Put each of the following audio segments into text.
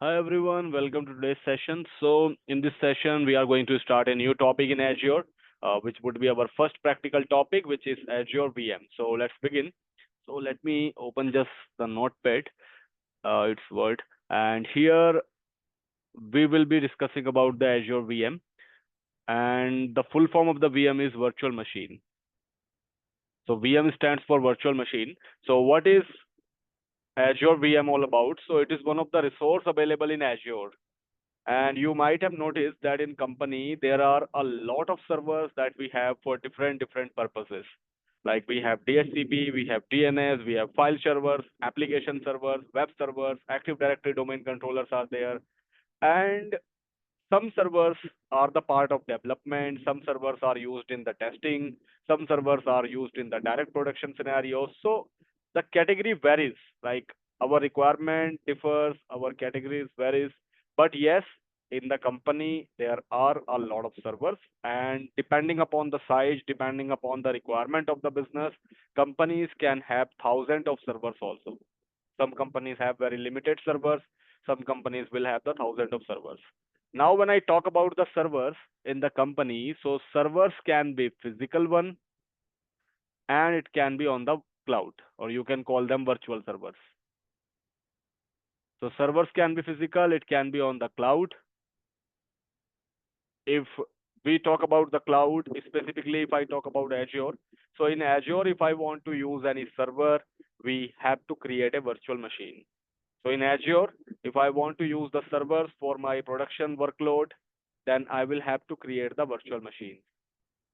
Hi everyone, welcome to today's session. So, in this session, we are going to start a new topic in Azure, which would be our first practical topic, which is Azure VM. So, let's begin. So, let me open just the notepad, its word, and here we will be discussing about the Azure VM, and the full form of the VM is virtual machine. So, VM stands for virtual machine. So, what is Azure VM all about? So, it is one of the resource available in Azure. And you might have noticed that in company there are a lot of servers that we have for different purposes. Like we have DHCP, we have DNS, we have file servers, application servers, web servers, Active Directory domain controllers are there, and some servers are the part of development, some servers are used in the testing, some servers are used in the direct production scenarios. So the category varies, like our requirement differs, our categories varies. But yes, in the company, there are a lot of servers, and depending upon the size, depending upon the requirement of the business, companies can have thousands of servers also. Some companies have very limited servers. Some companies will have the thousands of servers. Now, when I talk about the servers in the company, so servers can be physical one and it can be on the cloud, or you can call them virtual servers. So servers can be physical, it can be on the cloud. If we talk about the cloud, specifically if I talk about Azure, so in Azure, if I want to use any server, we have to create a virtual machine. So in Azure, if I want to use the servers for my production workload, then I will have to create the virtual machine.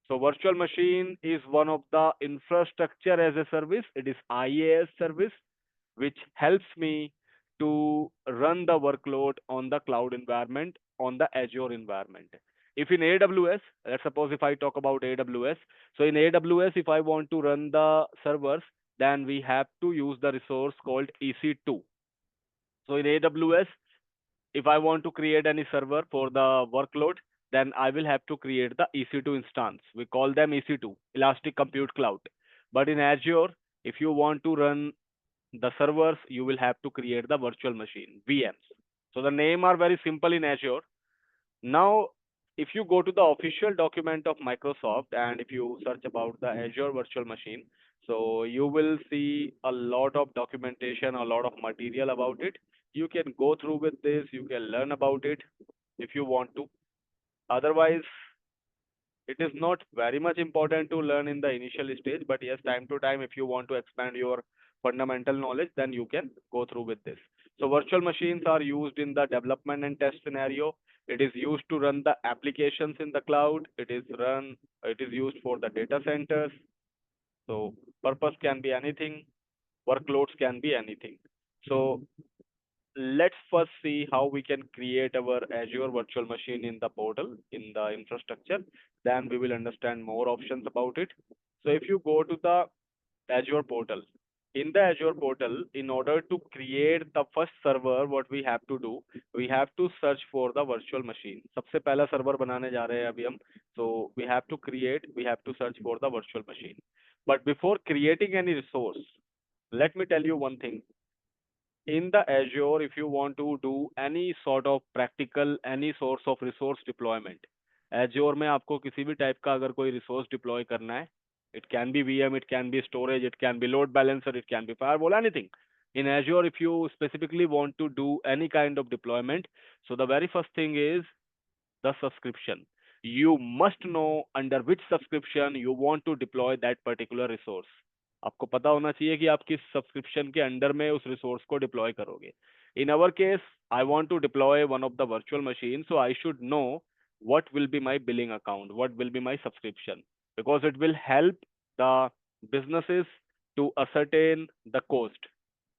So virtual machine is one of the infrastructure as a service. It is IaaS service, which helps me to run the workload on the cloud environment, on the Azure environment. If in AWS, let's suppose if I talk about AWS, so in AWS, if I want to run the servers, then we have to use the resource called EC2. So in AWS, if I want to create any server for the workload, then I will have to create the EC2 instance. We call them EC2, Elastic Compute Cloud. But in Azure, if you want to run the servers, you will have to create the virtual machine, VMs. So the name are very simple in Azure. Now, if you go to the official document of Microsoft and if you search about the Azure virtual machine, so you will see a lot of documentation, a lot of material about it. You can go through with this, you can learn about it if you want to. Otherwise, it is not very much important to learn in the initial stage, but yes, time to time, if you want to expand your fundamental knowledge, then you can go through with this. So virtual machines are used in the development and test scenario. It is used to run the applications in the cloud. It is used for the data centers. So purpose can be anything, workloads can be anything. So let's first see how we can create our Azure virtual machine in the portal, in the infrastructure. Then we will understand more options about it. So if you go to the Azure portal, in the Azure portal, in order to create the first server, what we have to do, we have to search for the virtual machine. सबसे पहला server बनाने जा रहे हैं अभी हम. So we have to search for the virtual machine. But before creating any resource, let me tell you one thing. In the Azure, if you want to do any sort of practical, any source of resource deployment, Azure में आपको किसी भी type का अगर कोई resource deploy करना है, it can be VM, it can be storage, it can be load balancer, it can be firewall, anything. In Azure, if you specifically want to do any kind of deployment, so the very first thing is the subscription. You must know under which subscription you want to deploy that particular resource. आपको पता होना चाहिए कि आप किस subscription के under में उस रिसोर्स को डिप्लॉय करोगे. In our case, I want to deploy one of the virtual machine, so I should know what will be my billing account, what will be my subscription, because it will help the businesses to ascertain the cost.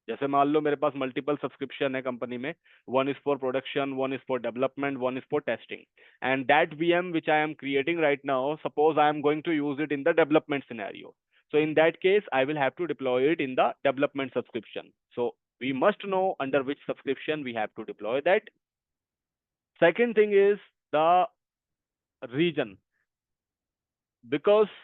जैसे मान लो मेरे पास multiple subscription है company में, one is for production, one is for development, one is for testing, and that VM which I am creating right now, suppose I am going to use it in the development scenario. So in that case, I will have to deploy it in the development subscription. So we must know under which subscription we have to deploy that. Second thing is the region, because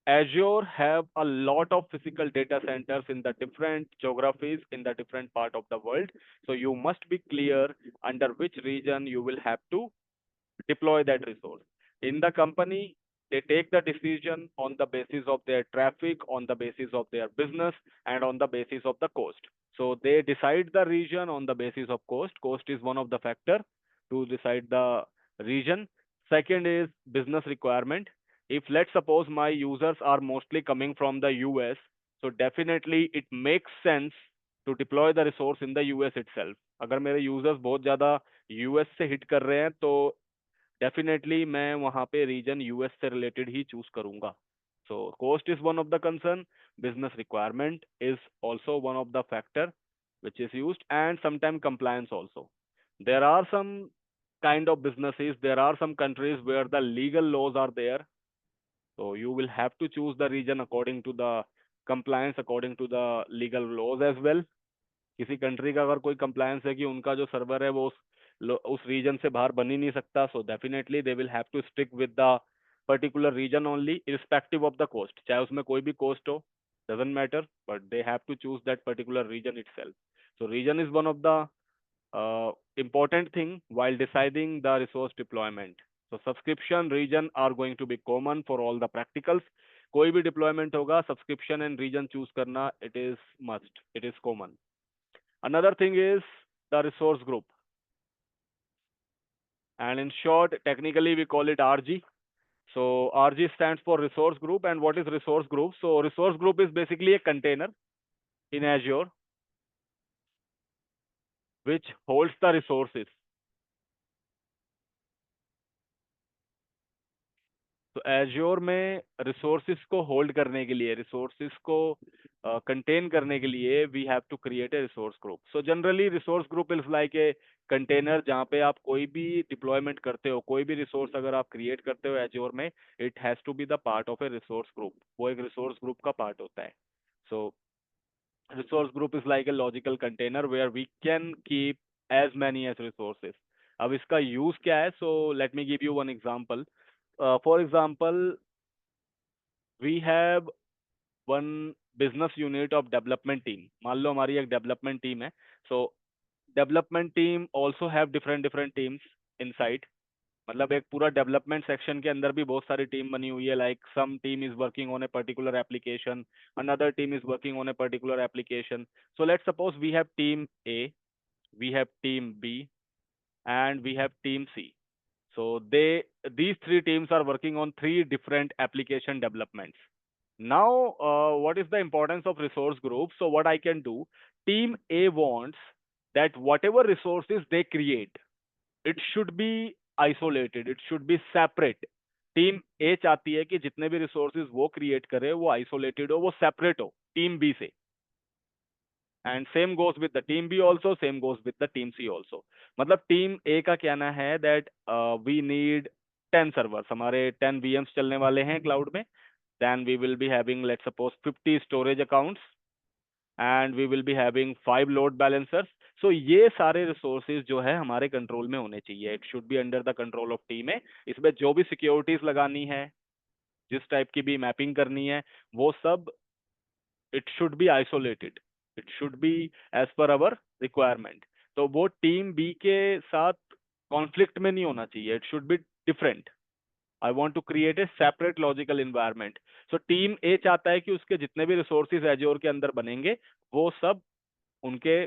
Azure have a lot of physical data centers in the different geographies in the different part of the world. So you must be clear under which region you will have to deploy that resource. In the company, they take the decision on the basis of their traffic, on the basis of their business, and on the basis of the cost. So they decide the region on the basis of cost. Cost is one of the factor to decide the region. Second is business requirement. If let's suppose my users are mostly coming from the US, so definitely it makes sense to deploy the resource in the US itself. अगर मेरे users बहुत ज़्यादा US से hit कर रहे हैं तो definitely मैं वहां पे रीजन यूएस से रिलेटेड ही चूज करूंगा. So cost is one of the concern. Business requirement is also one of the factor which is used, and sometimes compliance also. There are some kind of businesses, there are some countries where the legal laws are there, so you will have to choose the region according to the compliance, according to the legal laws as well. किसी country का अगर कोई compliance है कि उनका जो server है वो उस रीजन से बाहर बन ही नहीं सकता, so definitely they will have to stick with the particular region only irrespective of the cost. चाहे उसमें कोई भी कॉस्ट हो, doesn't matter, but they have to choose that particular region itself. So region is one of the important thing while deciding the resource deployment. So subscription region are going to be common for all the practicals. कोई भी deployment होगा, subscription and region choose करना, it is must, it is common. Another thing is the resource group. And in short, technically we call it RG. So RG stands for resource group. And what is resource group? So resource group is basically a container in Azure which holds the resources. तो Azure में resources को hold करने के लिए, resources को contain करने के लिए we have to create a resource group. So generally resource group is like a container जहाँ पे आप कोई भी डिप्लॉयमेंट करते हो, कोई भी रिसोर्स अगर आप क्रिएट करते हो एज्योर में, it has to be the part of a resource group. वो एक रिसोर्स ग्रुप का पार्ट होता है. सो resource group is like a logical container where we can keep as many as resources. अब इसका यूज क्या है? So let me give you one example. For example, we have one business unit of development team. मान लो हमारी एक development team है. So development team also have different different teams inside. मतलब एक पूरा डेवलपमेंट सेक्शन के अंदर भी बहुत सारी टीम बनी हुई है. Like some team is working on a particular application, another team is working on a particular application. So let's suppose we have team A, we have team B, and we have team C. So these three teams are working on three different application developments. Now, what is the importance of resource group? So what I can do, team A wants that whatever resources they create, it should be isolated, it should be separate. Team A चाहती है कि जितने भी resources वो create करे वो isolated हो, वो सेपरेट हो टीम बी से. And same goes with the team B also, same goes with the team C also. मतलब टीम ए का कहना है दैट वी नीड 10 सर्वर्स, हमारे 10 VMs चलने वाले हैं क्लाउड में. Then we will be having let's suppose 50 storage accounts, and we will be having 5 load balancers. So ये सारे रिसोर्सेज जो है हमारे कंट्रोल में होने चाहिए. It should be under the control of team है. इसमें जो भी सिक्योरिटीज लगानी है, जिस टाइप की भी मैपिंग करनी है, वो सब it should be isolated, it should be as per our requirement. तो वो टीम बी के साथ कॉन्फ्लिक्ट में नहीं होना चाहिए. It should be different. I want to create a separate logical environment. So team A चाहता है कि उसके जितने भी रिसोर्सेज एज्योर के अंदर बनेंगे वो सब उनके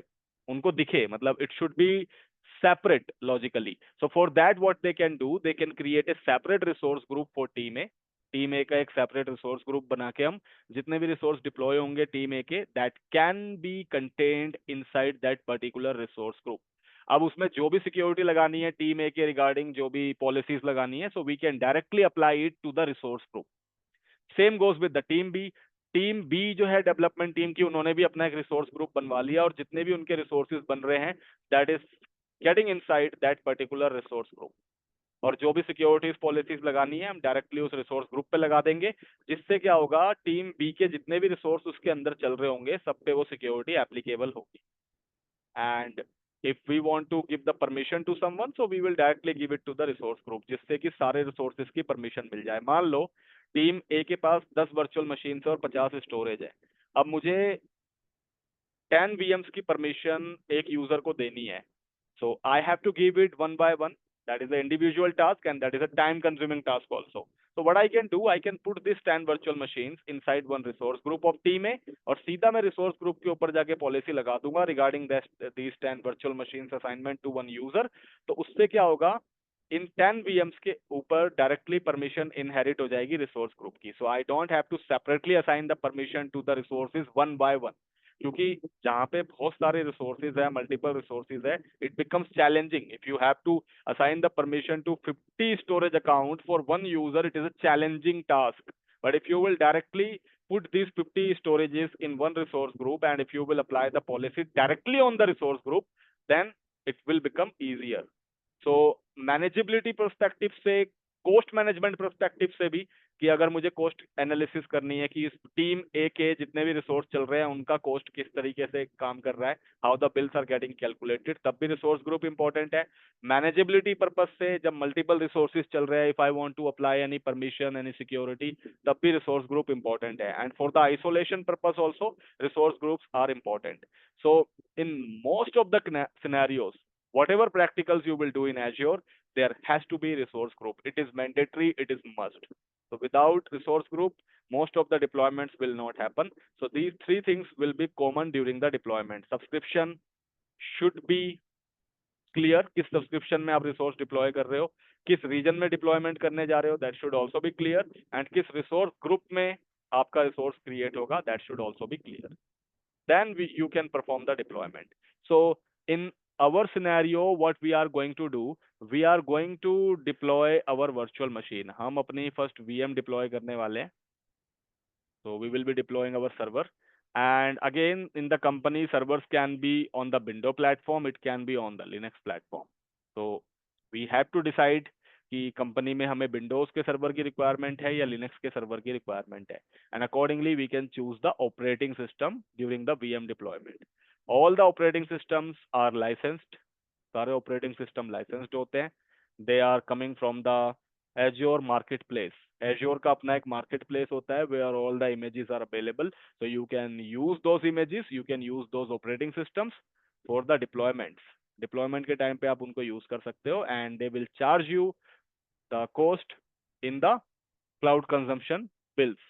उनको दिखे, मतलब it should B separate logically. So for that what they can do, they can create a separate resource group for team A. Team A का एक सेपरेट रिसोर्स ग्रुप बना के हम जितने भी रिसोर्स डिप्लॉय होंगे टीम ए के, that can be contained inside that particular resource group. अब उसमें जो भी सिक्योरिटी लगानी है टीम ए के रिगार्डिंग, जो भी पॉलिसीज लगानी है, so we can directly apply it to the resource group. Same goes with the team B. Team B जो है डेवलपमेंट टीम की, उन्होंने भी अपना एक रिसोर्स ग्रुप बनवा लिया और जितने भी उनके रिसोर्सेज बन रहे हैं that is getting inside that particular resource group. और जो भी सिक्योरिटीज पॉलिसीज लगानी है हम डायरेक्टली उस रिसोर्स ग्रुप पे लगा देंगे, जिससे क्या होगा, टीम बी के जितने भी रिसोर्स उसके अंदर चल रहे होंगे सब पे वो सिक्योरिटी एप्लीकेबल होगी. And if we want to give the permission to someone, so we will directly give it to the resource group, जिससे कि सारे रिसोर्सेज की परमिशन मिल जाए. मान लो टीम ए के पास 10 वर्चुअल मशीन है और 50 स्टोरेज है। अब मुझे 10 VMs की परमिशन एक यूजर को देनी है। So I have to give it one by one. That is an individual task and that is a time consuming task also. So what I can do, I can put these 10 virtual machines inside one resource group of team A और सीधा मैं resource group के ऊपर जाके policy लगा दूंगा regarding these 10 virtual machines assignment to one user। तो उससे क्या होगा, इन 10 VMs के ऊपर डायरेक्टली परमिशन इनहेरिट हो जाएगी रिसोर्स ग्रुप की। So I don't have to separately assign the permission to the resources one by one, क्योंकि जहाँ पे बहुत सारे रिसोर्सेज है, मल्टीपल रिसोर्सेज है, it becomes challenging. If you have to assign the permission to 50 storage account for one user, it is a challenging task. But if you will directly put these 50 storages in one resource group and if you will apply the policy directly on the resource group, then it will become easier। So manageability perspective से, coast management perspective से भी, कि अगर मुझे coast analysis करनी है कि इस टीम ए के जितने भी रिसोर्स चल रहे हैं उनका कोस्ट किस तरीके से काम कर रहा है, how the bills are getting calculated, तब भी रिसोर्स ग्रुप इंपॉर्टेंट है। मैनेजेबिलिटी पर्पज से जब मल्टीपल रिसोर्सेज चल रहे हैं, if I want to apply any permission, any security, तब भी रिसोर्स ग्रुप इंपॉर्टेंट है। And for the isolation purpose also resource groups are important. So in most of the scenarios, whatever practicals you will do in Azure, there has to be resource group. It is mandatory, it is must. So without resource group, most of the deployments will not happen. So these three things will be common during the deployment. Subscription should be clear, किस subscription में आप resource deploy कर रहे हो, किस reason में deployment करने जा रहे हो, that should also be clear. And किस रिसोर्स ग्रुप में आपका रिसोर्स क्रिएट होगा, that should also be clear. then you can perform the deployment. So in our scenario, what we are going to do, we are going to deploy our virtual machine। हम अपनी first VM deploy करने वाले हैं। So we will be deploying our server, and again in the company, servers can be on the Windows platform, it can be on the Linux platform। So we have to decide कि company में हमें Windows के server की requirement है या Linux के server की requirement है, and accordingly we can choose the operating system during the VM deployment. All the operating systems are licensed, सारे ऑपरेटिंग सिस्टम लाइसेंस्ड होते हैं। They are coming from the Azure market place. Azure का अपना एक market place होता है where all the images are available, so you can use those images, you can use those operating systems for the deployments. Deployment के time पे आप उनको use कर सकते हो, and they will charge you the cost in the cloud consumption bills।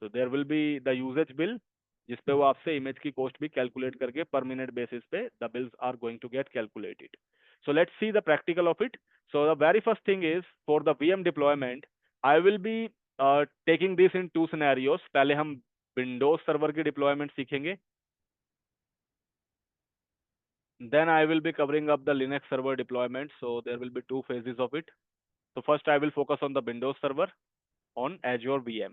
So there will be the usage bill जिस पे वो आपसे इमेज की कॉस्ट भी कैलकुलेट करके पर मिनट बेसिस पे the bills are going to get calculated. So let's see the practical of it. So the very first thing is for the VM deployment, I will be taking this in two scenarios. पहले हम Windows server की deployment सीखेंगे, then I will be covering up the Linux server deployment, so there will be two phases of it। So first I will focus on the Windows server on Azure VM।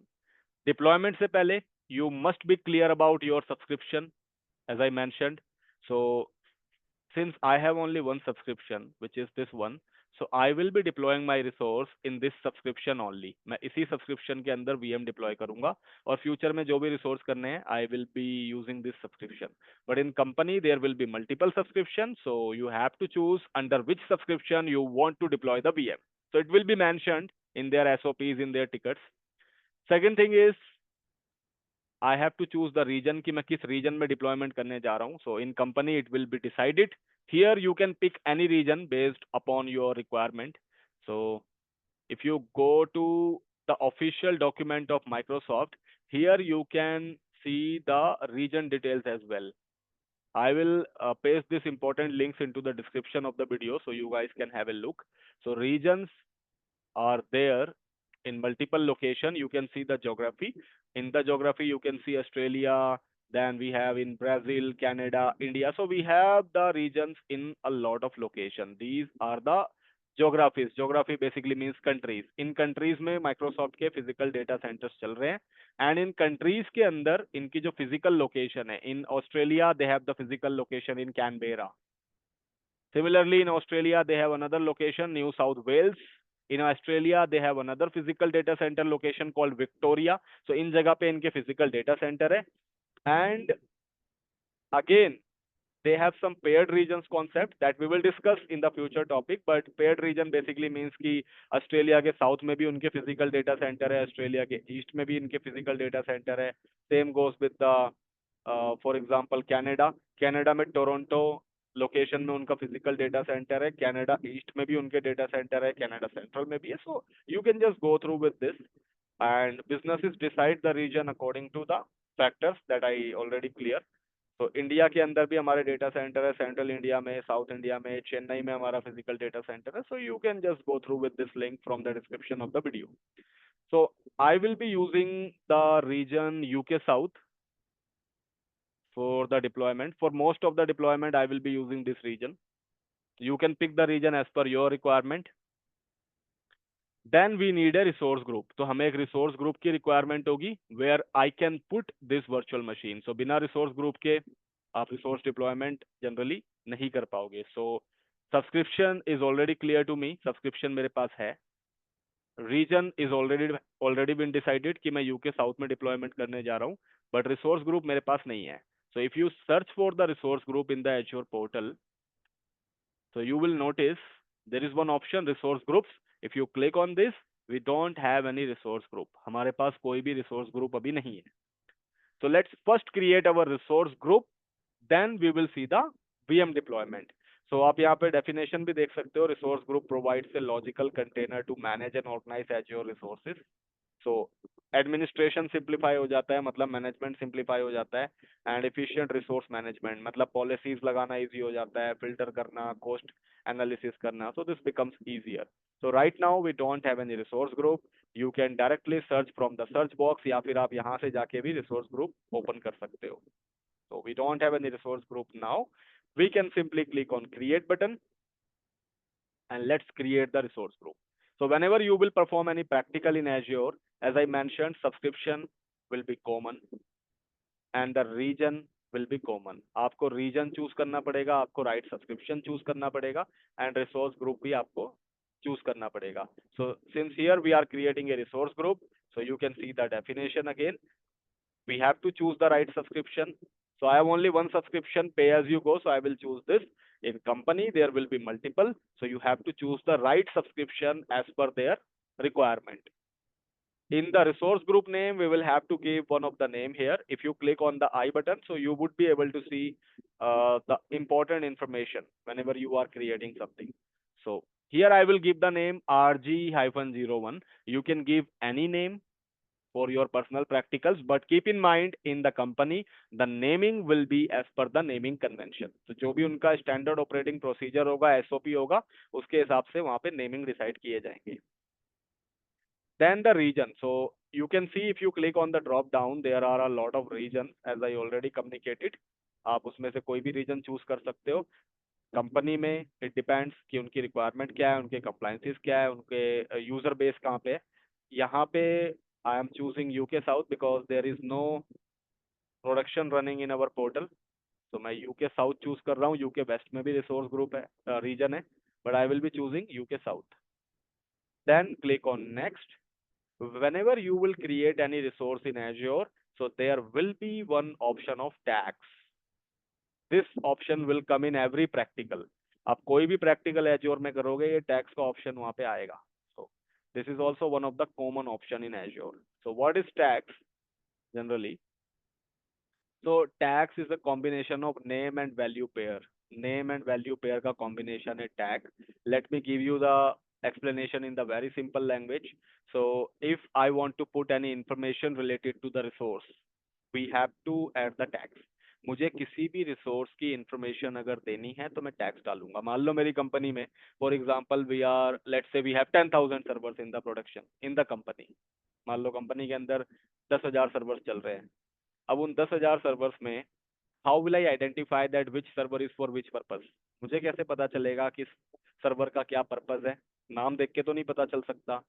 Deployment से पहले you must be clear about your subscription, as I mentioned। So since I have only one subscription, which is this one, so I will be deploying my resource in this subscription only। मैं इसी subscription के अंदर VM deploy करूंगा, और future में जो भी resource करने हैं I will be using this subscription। But in company there will be multiple subscriptions, so you have to choose under which subscription you want to deploy the VM। So it will be mentioned in their SOPs, in their tickets। Second thing is I have to choose the region कि मैं किस region में deployment करने जा रहा हूँ। So in company it will be decided। Here you can pick any region based upon your requirement। So if you go to the official document of Microsoft, here you can see the region details as well। I will paste this important links into the description of the video so you guys can have a look। So regions are there in multiple location. You can see the geography. In the geography you can see Australia, then we have in Brazil, Canada, India। So we have the regions in a lot of location। These are the geographies। geography basically means countries। In countries में Microsoft के physical data centers चल रहे हैं, and in countries के अंदर इनकी जो physical location है, in Australia they have the physical location in Canberra। Similarly, in Australia, they have another location, New South Wales। In Australia, they have another physical data center location called Victoria। So, इन जगह पे इनके physical data center है। And again, they have some paired regions concept that we will discuss in the future topic. But paired region basically means कि Australia के south में भी उनके physical data centre है, ऑस्ट्रेलिया के ईस्ट में भी इनके फिजिकल डेटा सेंटर है. Same goes with the for example Canada. Canada में टोरंटो लोकेशन में उनका फिजिकल डेटा सेंटर है, कनाडा ईस्ट में भी उनके डेटा सेंटर है, कनाडा सेंट्रल में भी है. So you can just go through with this and businesses decide the region according to the factors that I already clear. तो इंडिया के अंदर भी हमारे डेटा सेंटर है, सेंट्रल इंडिया में, साउथ इंडिया में, चेन्नई में हमारा फिजिकल डेटा सेंटर है. So you can just go through with this link from the description of the video. So I will be using the region UK South for the deployment. For most of the deployment, I will be using this region. You can pick the region as per your requirement. Then we need a resource group. तो हमें एक resource group की requirement होगी where I can put this virtual machine. So बिना resource group के आप resource deployment generally नहीं कर पाओगे. So subscription is already clear to me. Subscription मेरे पास है. Region is already been decided कि मैं UK South में deployment करने जा रहा हूँ. But resource group मेरे पास नहीं है. So if you search for the resource group in the Azure portal, so you will notice there is one option resource groups. If you click on this, we don't have any resource group. हमारे पास कोई भी resource group अभी नहीं है. So let's first create our resource group, then we will see the VM deployment. So आप यहाँ पे definition भी देख सकते हो. Resource group provides a logical container to manage and organize Azure resources. So administration simplify हो जाता है, मतलब मैनेजमेंट सिंप्लीफाई हो जाता है. एंड एफिशिएंट रिसोर्स मैनेजमेंट मतलब पॉलिसीज लगाना इजी हो जाता है, फिल्टर करना, कॉस्ट एनालिसिस करना. So this becomes easier. So right now we don't have any resource group. You can directly search from the search box या फिर आप यहाँ से जाके भी रिसोर्स ग्रुप ओपन कर सकते हो. So we don't have any resource group now. We can simply click on create button and let's create the resource group. So whenever you will perform any practical in Azure, as I mentioned, subscription will be common and the region will be common. आपको region choose करना पड़ेगा, आपको right subscription choose करना पड़ेगा and resource group भी आपको choose करना पड़ेगा. So since here we are creating a resource group, so you can see the definition again. We have to choose the right subscription. So I have only one subscription, pay as you go. So I will choose this. In company, there will be multiple. So you have to choose the right subscription as per their requirement. In the resource group name, we will have to give one of the name here. If you click on the I button, so you would be able to see the important information whenever you are creating something. So here I will give the name RG-01. You can give any name for your personal practicals, but keep in mind in the company the naming will be as per the naming convention. तो जो भी उनका standard operating procedure होगा, SOP होगा, उसके हिसाब से वहाँ पे naming decide किए जाएंगे. Then the region. So you can see if you click on the drop down, there are a lot of regions as I already communicated. आप उसमें से कोई भी region choose कर सकते हो. कंपनी में इट डिपेंड्स कि उनकी रिक्वायरमेंट क्या है, उनके कंप्लायंसेस क्या है, उनके यूजर बेस कहाँ पे है. यहाँ पे I am choosing UK south because there is no production running in our portal. तो मैं यूके साउथ चूज कर रहा हूँ. यूके वेस्ट में भी रिसोर्स ग्रुप है, रीजन है, but I will be choosing UK south. Then click on next. whenever you will create any resource in Azure, so there will be one option of tags. This option will come in every practical. आप कोई भी practical Azure में करोगे, ये tags का option वहाँ पे आएगा. So this is also one of the common option in Azure. So what is tags generally? So tags is a combination of name and value pair. Name and value pair का combination है tag. Let me give you the explanation in the very simple language. So if I want to put any information related to the resource, we have to add the tags. मुझे किसी भी resource की information अगर देनी है तो मैं tax डालूंगा. मान लो मेरी कंपनी में for example we are let's say we have 10,000 servers in the production in the company. मान लो कंपनी के अंदर 10,000 सर्वर्स चल रहे हैं. अब उन 10,000 सर्वर्स में how will I identify that which server is for which purpose. मुझे कैसे पता चलेगा कि सर्वर का क्या पर्पस है? नाम देख के तो नहीं पता चल सकता.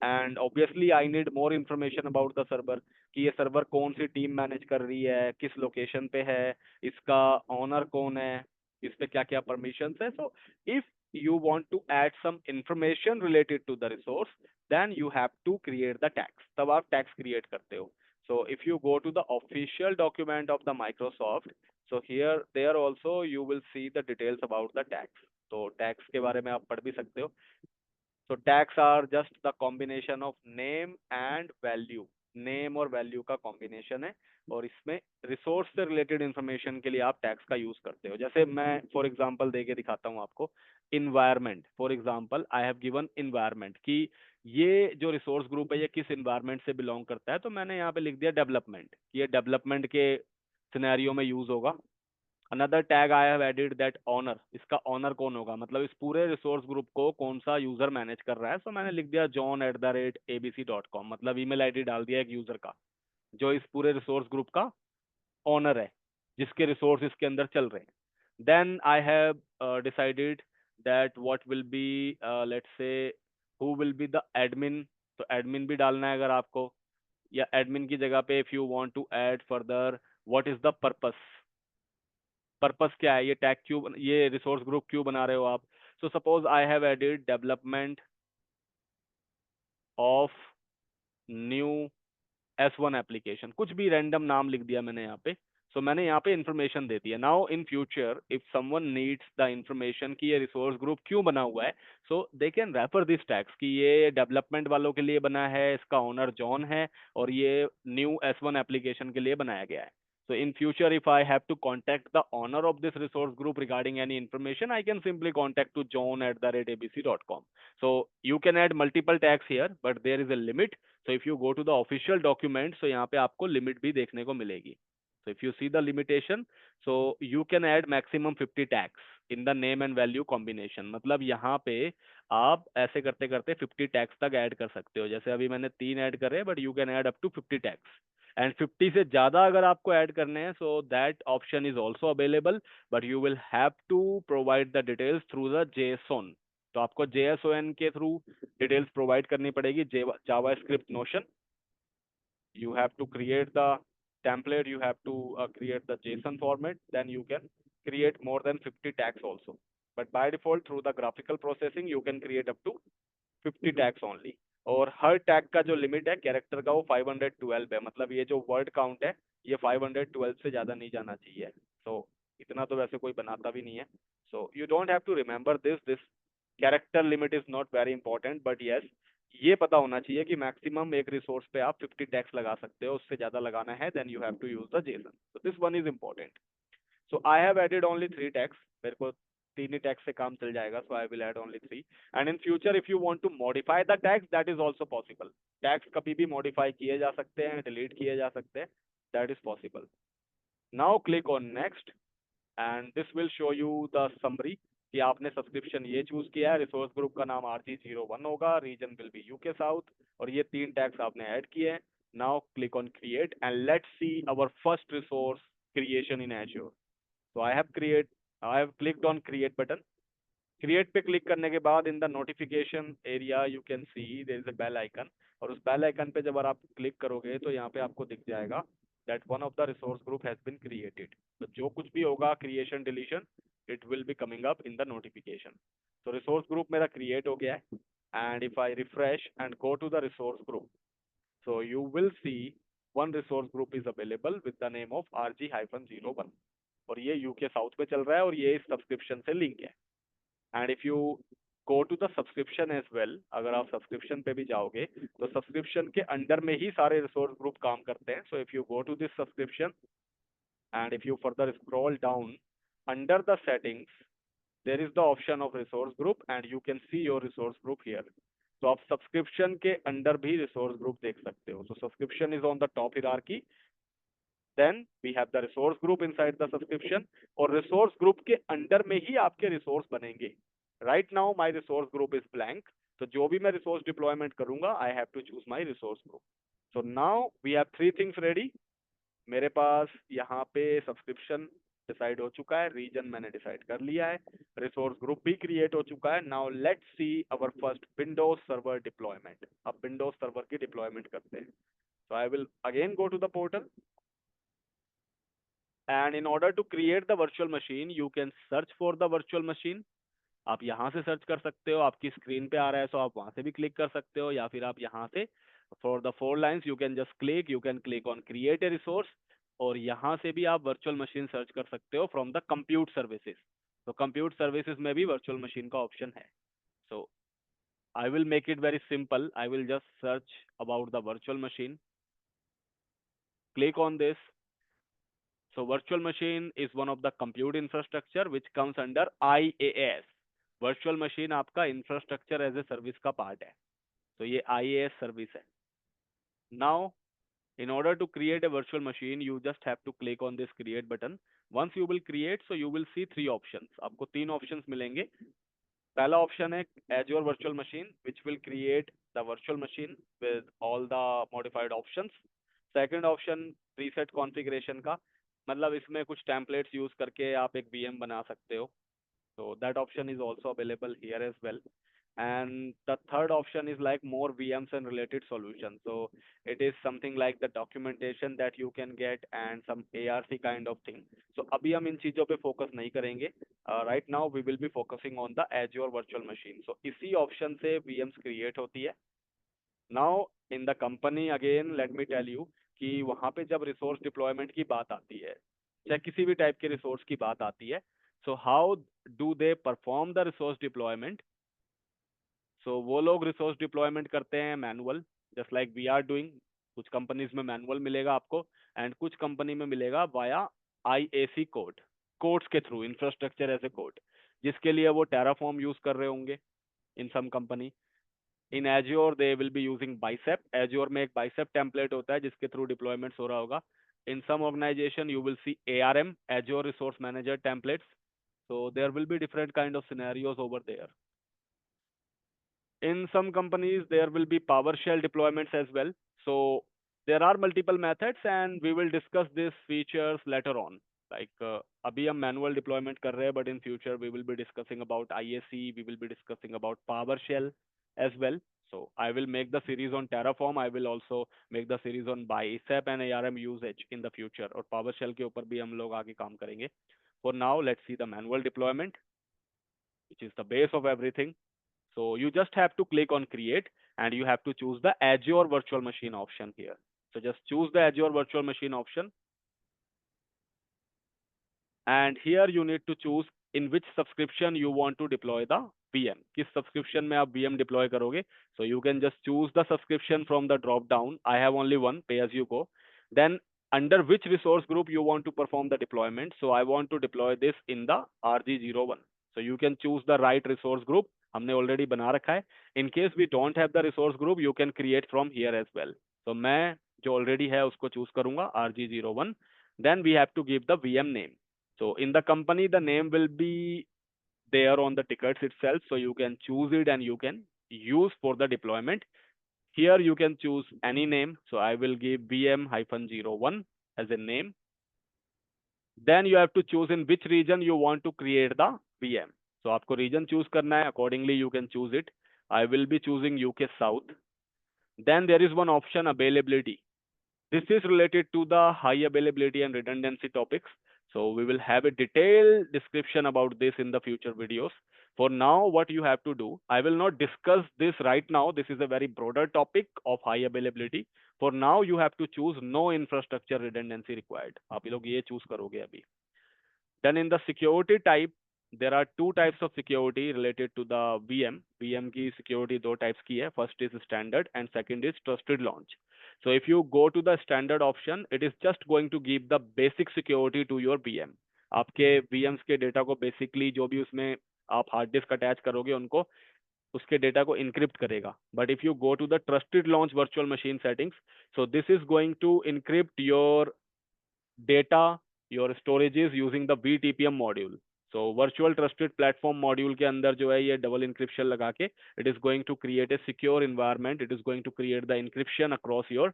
And obviously I need more information about the server कि ये सर्वर कौन सी टीम मैनेज कर रही है, किस लोकेशन पे है, इसका ऑनर कौन है, इस पे क्या क्या परमिशन है. So if you want to add some information related to the resource, then you have to create the tags. तब आप tags create करते हो. So if you go to the official document of the Microsoft, So here there also you will see the details about the tags. तो tags के बारे में आप पढ़ भी सकते हो. So tags are just the combination of name and value. Name और वैल्यू का कॉम्बिनेशन है और इसमें रिसोर्स से रिलेटेड इंफॉर्मेशन के लिए आप टैग्स का यूज करते हो. जैसे मैं फॉर एग्जांपल दे के दिखाता हूँ आपको. Environment, for example I have given environment कि ये जो रिसोर्स ग्रुप है ये किस इन्वायरमेंट से बिलोंग करता है, तो मैंने यहाँ पे लिख दिया डेवलपमेंट. ये डेवलपमेंट के सिनेरियो में यूज होगा. Another tag I have added that owner. इसका ऑनर कौन होगा, मतलब इस पूरे रिसोर्स ग्रुप को कौन सा यूजर मैनेज कर रहा है. सो मैंने लिख दिया john@abc.com, मतलब ईमेल आईडी डाल दिया एक यूजर का जो इस पूरे रिसोर्स ग्रुप का ओनर है, जिसके रिसोर्स इसके अंदर चल रहे हैं. Then I have decided that what will be, let's say who will be the admin. तो एडमिन भी डालना है अगर आपको, या एडमिन की जगह पे if you want to add further what is the purpose. Purpose क्या है, ये टैग क्यों ये रिसोर्स ग्रुप क्यों बना रहे हो आप. So suppose I have added development of new S1 application, कुछ भी रैंडम नाम लिख दिया मैंने यहाँ पे. सो मैंने यहाँ पे इन्फॉर्मेशन दे दिया. Now in future if someone needs the information कि ये रिसोर्स ग्रुप क्यों बना हुआ है, so they can refer this tags कि ये डेवलपमेंट वालों के लिए बना है, इसका ओनर जॉन है और ये न्यू S1 एप्लीकेशन के लिए बनाया गया है. So in future, if I have to contact the owner of this resource group regarding any information, I can simply contact to john@abc.com. So you can add multiple tags here, but there is a limit. So if you go to the official document, so यहाँ पे आपको limit भी देखने को मिलेगी. So if you see the limitation, so you can add maximum 50 tags in the name and value combination. मतलब यहाँ पे आप ऐसे करते करते 50 tags तक ऐड कर सकते हो. जैसे अभी मैंने 3 ऐड करे, but you can add up to 50 tags. And 50 से ज्यादा अगर आपको ऐड करने हैं, so that option is also available, but you will have to provide the details through the JSON. तो आपको JSON के थ्रू डिटेल्स प्रोवाइड करनी पड़ेगी. JavaScript notation, you have to create the template, you have to create the JSON format, then you can create more than 50 tags also. But by default through the graphical processing you can create up to 50 tags only. और हर tag का जो limit है character का वो 512 है, मतलब ये जो वर्ड काउंट है ये 512 से ज्यादा नहीं जाना चाहिए. सो इतना तो वैसे कोई बनाता भी नहीं है. So you don't have to remember this character limit is not very important, but yes ये पता होना चाहिए कि मैक्सिमम एक रिसोर्स पे आप 50 टैग्स लगा सकते हो. उससे ज्यादा लगाना है then you have to use the JSON. So this one is important. So I have added only 3 tags. मेरे को 3 ही टैग्स से काम चल जाएगा. So I will add only 3. And in future if you want to modify the tags that is also possible. Tags कभी भी modify किए जा सकते हैं, डिलीट किए जा सकते हैं, that is possible. Now click on next and this will show you the summary कि आपने सब्सक्रिप्शन ये चूज किया है, रिसोर्स ग्रुप का नाम RG01 होगा, region will be UK south, और ये 3 टैग्स आपने ऐड किए हैं. Now click on create and let's see our first resource creation in Azure. So I have clicked on create button. Create पे click करने के बाद in the notification area you can see there is a bell icon, और उस bell icon पे जब आप click करोगे तो यहाँ पे आपको दिख जाएगा that one of the resource group has been created. तो जो कुछ भी होगा creation deletion it will be coming up in the notification. तो रिसोर्स ग्रुप मेरा क्रिएट हो गया है and if I refresh and go to the resource group, so you will see one resource group is available with the name of RG-01, और ये UK south पे चल रहा है और ये इस सब्सक्रिप्शन से लिंक है. And if you go to the subscription as well, अगर आप सब्सक्रिप्शन पे भी जाओगे तो सब्सक्रिप्शन के अंडर में ही सारे रिसोर्स ग्रुप काम करते हैं. So if you go to this subscription and if you further scroll down under the settings there is the option of resource group and you can see your resource group here. तो आप subscription के under भी resource group देख सकते हो. So subscription is on the top hierarchy, then we have the resource group inside the subscription, और resource group के under में ही आपके रिसोर्स बनेंगे. Right now my resource group is blank, तो जो भी मैं रिसोर्स डिप्लॉयमेंट करूंगा I have to choose my resource group. So now we have 3 things ready. मेरे पास यहाँ पे सब्सक्रिप्शन डिसाइड हो चुका है, रीजन मैंने डिसाइड कर लिया है, रिसोर्स ग्रुप भी क्रिएट हो चुका है. Now let's see our first Windows server deployment. अब विंडोज सर्वर की डिप्लॉयमेंट करते हैं. So I will again go to the portal and in order to create the virtual machine you can search for the virtual machine. आप यहाँ से search कर सकते हो, आपकी स्क्रीन पे आ रहा है तो आप वहां से भी क्लिक कर सकते हो, या फिर आप यहाँ से for the 4 lines you can just click, you can click on create a resource और यहाँ से भी आप वर्चुअल मशीन सर्च कर सकते हो फ्रॉम द कंप्यूट सर्विसेज। तो कंप्यूट सर्विसेज में भी वर्चुअल मशीन का ऑप्शन है। So I will make it very simple, I will just search about the virtual machine, click on this. So virtual machine is one of the compute infrastructure which comes under IaaS. Virtual machine आपका infrastructure as a service का part है, तो ये IaaS service है. Now, in order to create a virtual machine, you just have to click on this create button. Once you will create, so you will see three options. आपको तीन options मिलेंगे. पहला option है Azure Virtual Machine, which will create the virtual machine with all the modified options. Second option preset configuration का, मतलब इसमें कुछ templates use करके आप एक VM बना सकते हो. So that option is also available here as well. And the third option is like more VMs and related solutions. So it is something like the documentation that you can get and some ARC kind of thing. So अभी हम इन चीजों पे focus नहीं करेंगे. Right now we will be focusing on the Azure virtual machine. So इसी option से VMs create होती है. Now in the company again let me tell you कि वहाँ पे जब resource deployment की बात आती है, चाहे किसी भी type के resource की बात आती है, so how do they perform the resource deployment? So वो लोग रिसोर्स डिप्लॉयमेंट करते हैं manual, just like we are doing. कुछ कंपनीज में मैनुअल मिलेगा आपको एंड कुछ कंपनी में मिलेगा वाया आईएसी कोड, कोड्स के through, infrastructure as a code, जिसके लिए वो टेराफॉर्म यूज कर रहे होंगे in some company. In Azure they will be using Bicep. Azure में एक बाइसेप टेम्पलेट होता है जिसके थ्रू डिप्लॉयमेंट्स हो रहा होगा. In some organization you will see ARM, Azure resource manager templates. So there will be different kind of scenarios over there. In some companies there will be PowerShell deployments as well. So there are multiple methods and we will discuss these features later on. Like अभी हम manual deployment कर रहे हैं, but in future we will be discussing about IAC, we will be discussing about PowerShell as well. So I will make the series on Terraform. I will also make the series on Bicep and ARM usage in the future. और PowerShell के ऊपर भी हम लोग आगे काम करेंगे. For now, let's see the manual deployment, which is the base of everything. So you just have to click on create and you have to choose the Azure virtual machine option here. So just choose the Azure virtual machine option. And here you need to choose in which subscription you want to deploy the VM. किस subscription में आप VM deploy करोगे? So you can just choose the subscription from the drop down. I have only one, pay as you go. Then under which resource group you want to perform the deployment. So I want to deploy this in the RG01. So you can choose the right resource group. हमने already बना रखा है. In case we don't have the resource group, you can create from here as well. So मैं जो already है उसको choose करूँगा RG01. Then we have to give the VM name. So in the company, the name will be there on the tickets itself. So you can choose it and you can use for the deployment. Here you can choose any name. So I will give VM-01 as a name. Then you have to choose in which region you want to create the VM. So आपको region choose करना है. Accordingly, you can choose it. I will be choosing UK South. Then there is one option, availability. This is related to the high availability and redundancy topics. So we will have a detailed description about this in the future videos. For now, what you have to do, I will not discuss this right now. This is a very broader topic of high availability. For now, you have to choose no infrastructure redundancy required. आप लोग ये choose करोगे अभी. Then in the security type, there are two types of security related to the VM. VM की security दो types की है. First is standard and second is trusted launch. So if you go to the standard option, it is just going to give the basic security to your VM. आपके VMs के data को basically जो भी उसमें आप hard disk attach करोगे उनको उसके data को encrypt करेगा. But if you go to the trusted launch virtual machine settings, so this is going to encrypt your data, your storages using the VTPM module. So virtual trusted platform module के अंदर जो है ये double encryption लगा के it is going to create a secure environment. It is going to create the encryption across your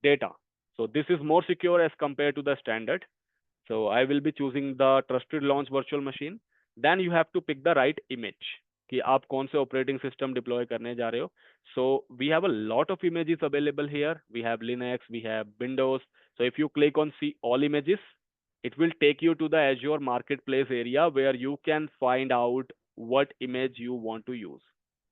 data. So this is more secure as compared to the standard. So I will be choosing the trusted launch virtual machine. Then you have to pick the right image कि आप कौन से operating system deploy करने जा रहे हो. So we have a lot of images available here. We have Linux, we have Windows. So if you click on see all images, it will take you to the Azure Marketplace area where you can find out what image you want to use.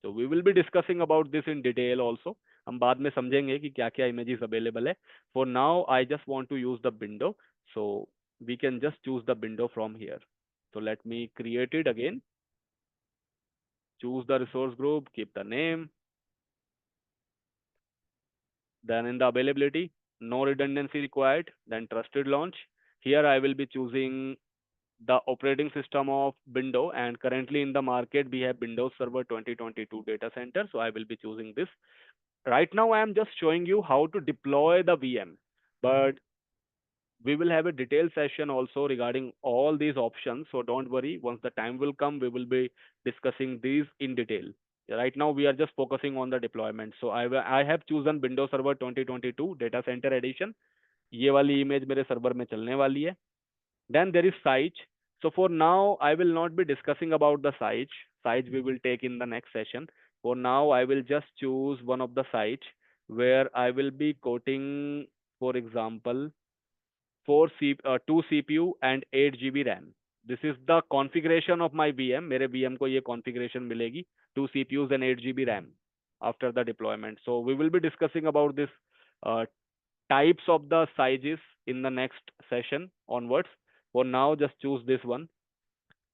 So we will be discussing about this in detail also. हम बाद में समझेंगे कि क्या क्या images available है. For now I just want to use the window, so we can just choose the window from here. So let me create it again. Choose the resource group, keep the name. Then in the availability, no redundancy required. Then trusted launch. Here I will be choosing the operating system of Windows, and currently in the market we have Windows Server 2022 data center. So I will be choosing this. Right now I am just showing you how to deploy the VM, but we will have a detailed session also regarding all these options. So don't worry. Once the time will come, we will be discussing these in detail. Right now, we are just focusing on the deployment. So I have chosen Windows Server 2022 Data Center Edition. ये वाली image मेरे server में चलने वाली है. Then there is size. So for now, I will not be discussing about the size. Size we will take in the next session. For now, I will just choose one of the sites where I will be quoting, for example, 2 CPU and 8 GB RAM. This is the configuration of my VM. मेरे VM को ये configuration मिलेगी, 2 CPUs and 8 GB RAM after the deployment. So we will be discussing about this uh, types of the sizes in the next session onwards. For now, just choose this one.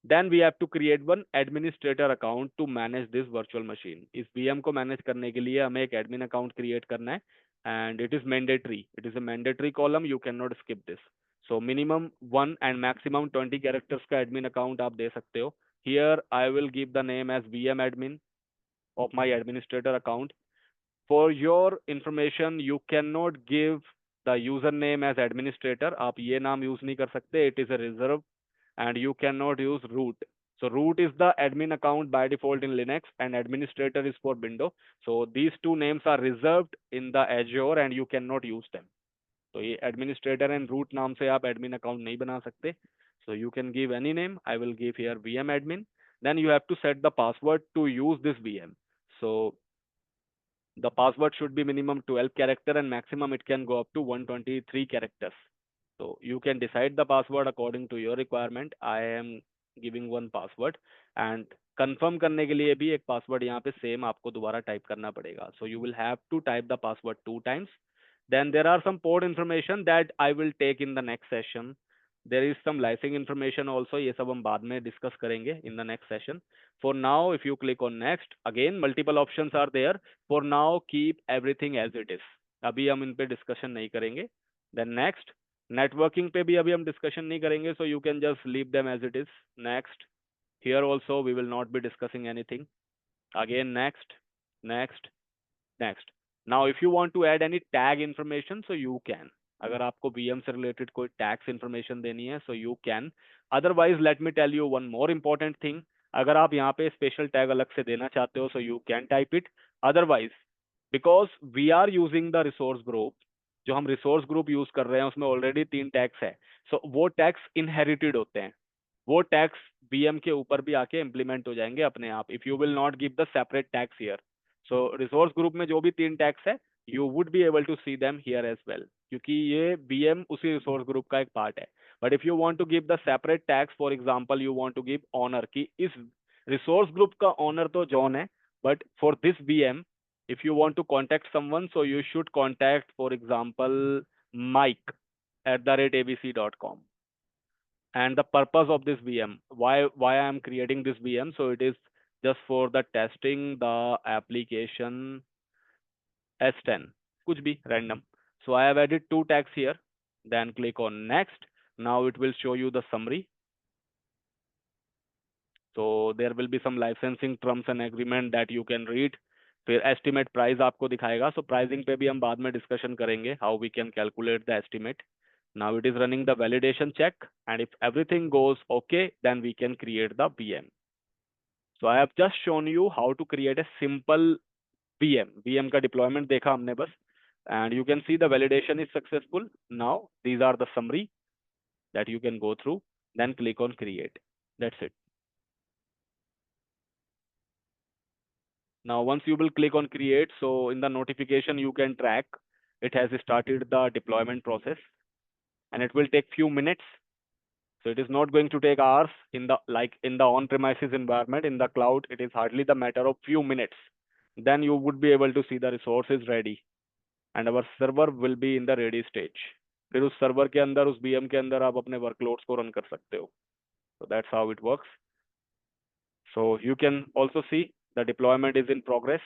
Then we have to create one administrator account to manage this virtual machine. इस VM को manage करने के लिए हमें एक admin account create करना है, and it is mandatory. It is a mandatory column. You cannot skip this. So minimum 1 and maximum 20 characters का admin account आप दे सकते हो. Here I will give the name as VM admin of my administrator account. For your information, you cannot give the username as administrator. आप ये नाम use नहीं कर सकते. It is a reserve, and you cannot use root. So root is the admin account by default in Linux, and administrator is for Windows. So these two names are reserved in the Azure, and you cannot use them. तो ये administrator and root नाम से आप admin account नहीं बना सकते. So you can give any name. I will give here VM admin. Then you have to set the password to use this VM. So the password should be minimum 12 character, and maximum it can go up to 123 characters. So you can decide the password according to your requirement. I am giving one password, and confirm करने के लिए भी एक password यहाँ पे same आपको दोबारा type करना पड़ेगा. So you will have to type the password 2 times. Then there are some port information that I will take in the next session. There is some licensing information also. ये सब हम बाद में discuss करेंगे in the next session. For now, if you click on next, again multiple options are there. For now, keep everything as it is. अभी हम इन पे discussion नहीं करेंगे. Then next, networking पे भी अभी हम discussion नहीं करेंगे. So you can just leave them as it is. Next, here also we will not be discussing anything. Again, next, next. Now if you want to add any tag information, so you can. अगर आपको VM से related कोई tags information देनी है, so you can. Otherwise, let me tell you one more important thing. अगर आप यहाँ पे special tag अलग से देना चाहते हो, so you can type it. Otherwise, because we are using the resource group, जो हम resource group use कर रहे हैं उसमें already 3 tags है, so वो tags inherited होते हैं. वो टैक्स VM के ऊपर भी आके इम्प्लीमेंट हो जाएंगे अपने आप, if you will not give the separate tags here. So resource group में जो भी 3 टैक्स है, you would be able to see them here as well, क्योंकि ये VM उसी रिसोर्स ग्रुप का एक पार्ट है. But if you want to give the separate tags, for example you want to give owner, कि इस resource group का owner तो जॉन है, but for this VM if you want to contact someone, so you should contact, for example, mike@abc.com. And the purpose of this VM, why I am creating this VM, so it is just for the testing the application S10, कुछ भी random. So I have added 2 tags here. Then click on next. Now it will show you the summary. So there will be some licensing terms and agreement that you can read. फिर estimate price आपको दिखाएगा. So pricing पे भी हम बाद में discussion करेंगे, how we can calculate the estimate. Now it is running the validation check, and if everything goes okay, then we can create the VM. So I have just shown you how to create a simple VM. VM का deployment देखा हमने बस, and you can see the validation is successful. Now these are the summary that you can go through. Then click on create. That's it. Now once you will click on create, so in the notification you can track it has started the deployment process, and it will take few minutes. So it is not going to take hours in the on-premises environment. In the cloud, it is hardly the matter of few minutes. then you would be able to see the resource is ready and our server will be in the ready stage. फिर उस server के अंदर उस VM के अंदर आप अपने workloads को रन कर सकते हो. So that's how it works. So you can also see the deployment is in progress.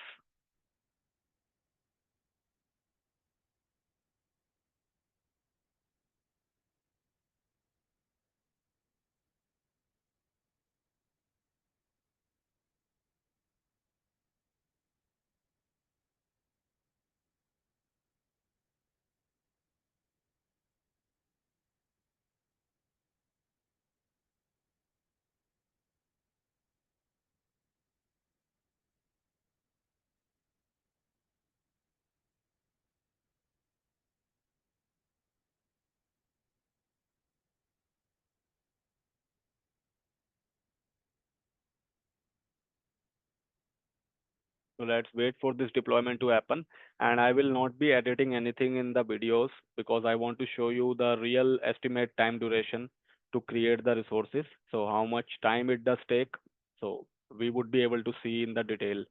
So let's wait for this deployment to happen. And I will not be editing anything in the videos because I want to show you the real estimate time duration to create the resources. So how much time it does take. So we would be able to see in the detail.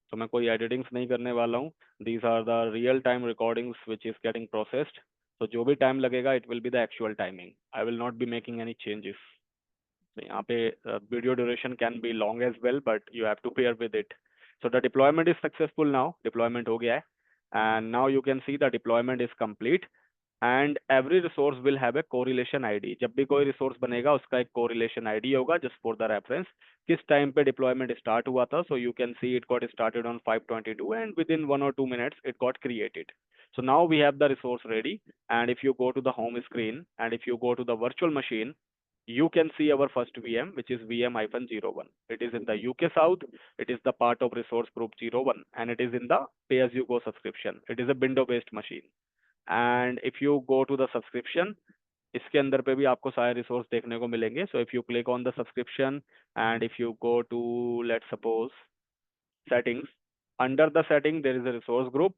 So मैं कोई editings नहीं करने वाला हूँ. These are the real time recordings which is getting processed. So जो भी time लगेगा, it will be the actual timing. I will not be making any changes. So यहाँ पे video duration can be long as well, but you have to bear with it. So the deployment is successful now. Deployment हो गया है, and now you can see the deployment is complete. And every resource will have a correlation ID. जब भी कोई resource बनेगा उसका एक correlation ID होगा, just for the reference. किस time पे deployment start हुआ था, so you can see it got started on 5:22 and within 1 or 2 minutes it got created. So now we have the resource ready, and if you go to the home screen and if you go to the virtual machine, you can see our first VM, which is VM-01. It is in the UK South. It is the part of resource group 01, and it is in the pay-as-you-go subscription. It is a window-based machine. And if you go to the subscription, इसके अंदर पे भी आपको सारे resource देखने को मिलेंगे. So if you click on the subscription and if you go to, let's suppose, settings, under the setting there is a resource group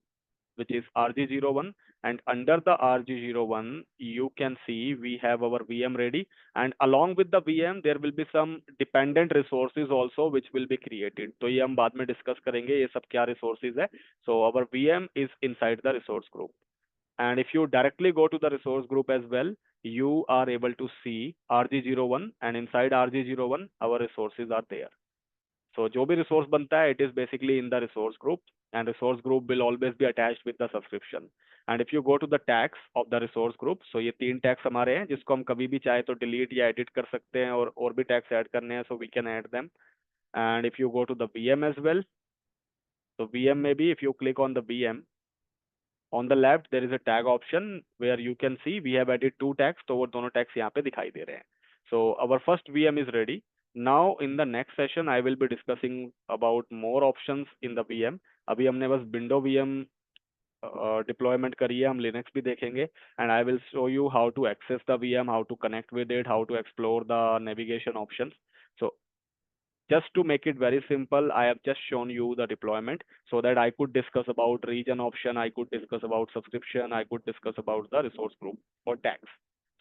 which is RG01, and under the RG01 you can see we have our VM ready, and along with the VM there will be some dependent resources also which will be created. तो ये हम बाद में discuss करेंगे ये सब क्या resources है. So our VM is inside the resource group, and if you directly go to the resource group as well, you are able to see RG01, and inside RG01 our resources are there. So जो भी resource बनता है, it is basically in the resource group, and resource group will always be attached with the subscription. And if you go to the tags of the resource group, so ये 3 tags हमारे हैं जिसको हम कभी भी चाहे तो delete या edit कर सकते हैं, और भी tags add करने हैं, so we can add them. And if you go to the VM as well, so VM में भी if you click on the VM, on the left there is a tag option where you can see we have added 2 tags, तो वो दोनों tags यहाँ पे दिखाई दे रहे हैं. So our first VM is ready. Now in the next session I will be discussing about more options in the VM. अभी हमने बस window VM deployment करी है, हम Linux भी देखेंगे, and I will show you how to access the VM, how to connect with it, how to explore the navigation options. So just to make it very simple, I have just shown you the deployment so that I could discuss about region option, I could discuss about subscription, I could discuss about the resource group or tags.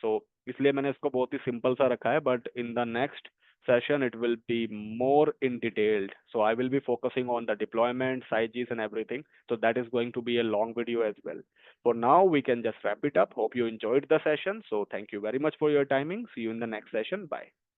So इसलिए मैंने इसको बहुत ही simple सा रखा है, but in the next session it will be more in detailed. So I will be focusing on the deployment, sizes and everything. So that is going to be a long video as well. For now, we can just wrap it up. Hope you enjoyed the session. So thank you very much for your timing. See you in the next session. Bye.